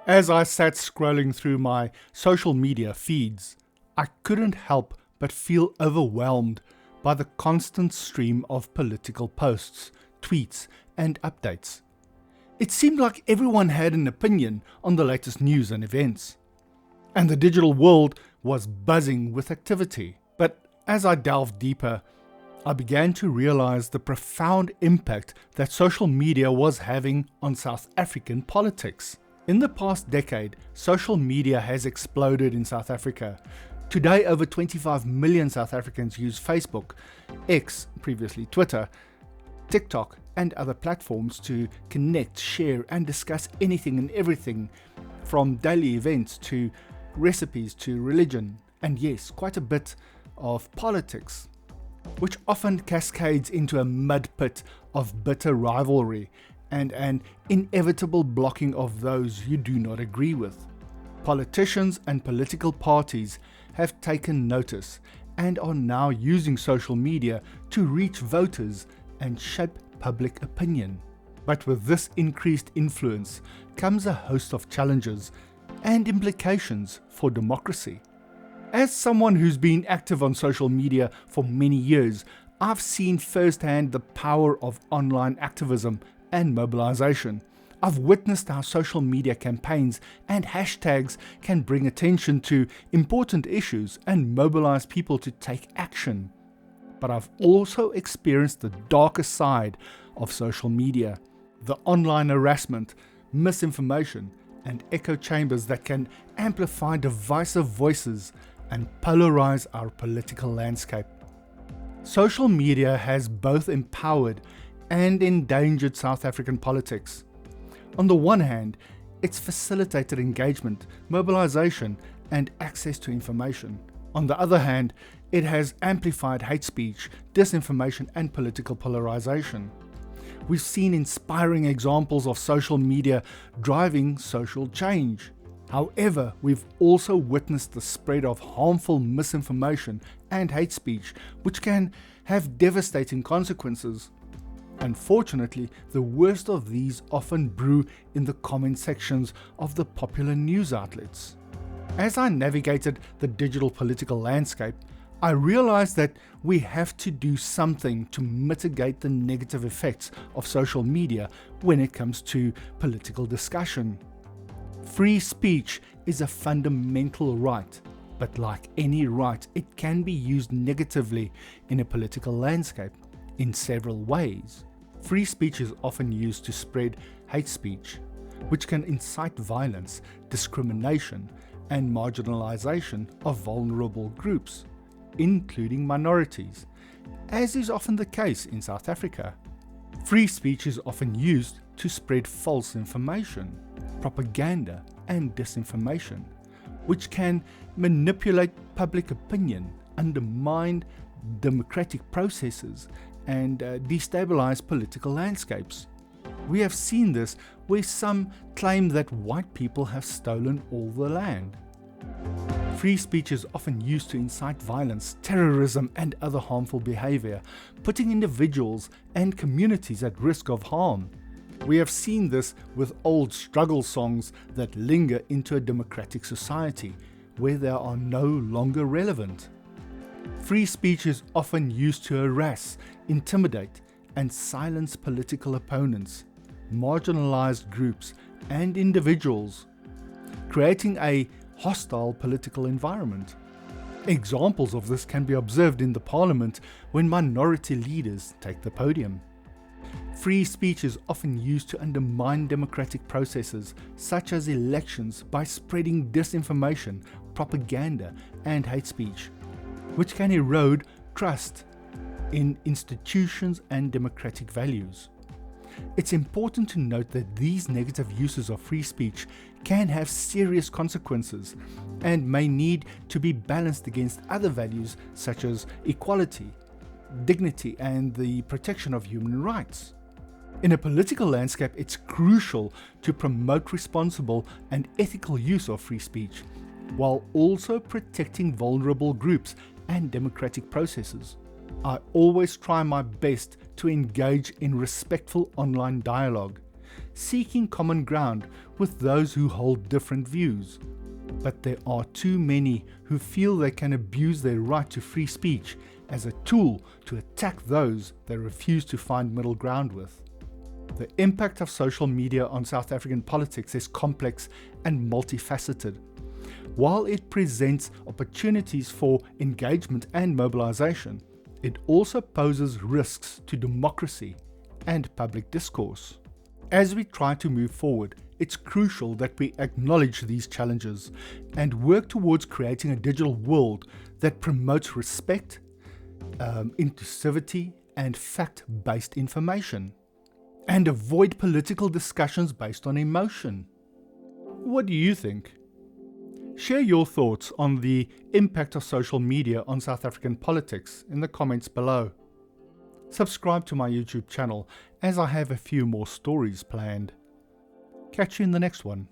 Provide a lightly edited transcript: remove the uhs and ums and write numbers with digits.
As I sat scrolling through my social media feeds, I couldn't help but feel overwhelmed by the constant stream of political posts, tweets, and updates. It seemed like everyone had an opinion on the latest news and events, and the digital world was buzzing with activity. But as I delved deeper, I began to realize the profound impact that social media was having on South African politics. In the past decade, social media has exploded in South Africa. Today, over 25 million South Africans use Facebook, X, previously Twitter, TikTok, and other platforms to connect, share, and discuss anything and everything, from daily events to recipes to religion, and yes, quite a bit of politics, which often cascades into a mud pit of bitter rivalry and an inevitable blocking of those you do not agree with. Politicians and political parties have taken notice and are now using social media to reach voters and shape public opinion. But with this increased influence comes a host of challenges and implications for democracy. As someone who's been active on social media for many years, I've seen firsthand the power of online activism and mobilization. I've witnessed how social media campaigns and hashtags can bring attention to important issues and mobilize people to take action. But I've also experienced the darker side of social media, the online harassment, misinformation, and echo chambers that can amplify divisive voices and polarize our political landscape. Social media has both empowered and endangered South African politics. On the one hand, it's facilitated engagement, mobilization, and access to information. On the other hand, it has amplified hate speech, disinformation, and political polarization. We've seen inspiring examples of social media driving social change. However, we've also witnessed the spread of harmful misinformation and hate speech, which can have devastating consequences. Unfortunately, the worst of these often brew in the comment sections of the popular news outlets. As I navigated the digital political landscape, I realized that we have to do something to mitigate the negative effects of social media when it comes to political discussion. Free speech is a fundamental right, but like any right, it can be used negatively in a political landscape in several ways. Free speech is often used to spread hate speech, which can incite violence, discrimination, and marginalization of vulnerable groups, including minorities, as is often the case in South Africa. Free speech is often used to spread false information, propaganda, and disinformation, which can manipulate public opinion, undermine democratic processes, and destabilize political landscapes. We have seen this where some claim that white people have stolen all the land. Free speech is often used to incite violence, terrorism, and other harmful behavior, putting individuals and communities at risk of harm. We have seen this with old struggle songs that linger into a democratic society, where they are no longer relevant. Free speech is often used to harass, intimidate, and silence political opponents, marginalized groups, and individuals, creating a hostile political environment. Examples of this can be observed in the parliament when minority leaders take the podium. Free speech is often used to undermine democratic processes such as elections by spreading disinformation, propaganda, and hate speech, which can erode trust in institutions and democratic values. It's important to note that these negative uses of free speech can have serious consequences and may need to be balanced against other values such as equality, dignity, and the protection of human rights. In a political landscape, it's crucial to promote responsible and ethical use of free speech, while also protecting vulnerable groups and democratic processes. I always try my best to engage in respectful online dialogue, seeking common ground with those who hold different views. But there are too many who feel they can abuse their right to free speech as a tool to attack those they refuse to find middle ground with. The impact of social media on South African politics is complex and multifaceted. While it presents opportunities for engagement and mobilization, it also poses risks to democracy and public discourse. As we try to move forward, it's crucial that we acknowledge these challenges and work towards creating a digital world that promotes respect, inclusivity, and fact-based information, and avoid political discussions based on emotion. What do you think? Share your thoughts on the impact of social media on South African politics in the comments below. Subscribe to my YouTube channel as I have a few more stories planned. Catch you in the next one.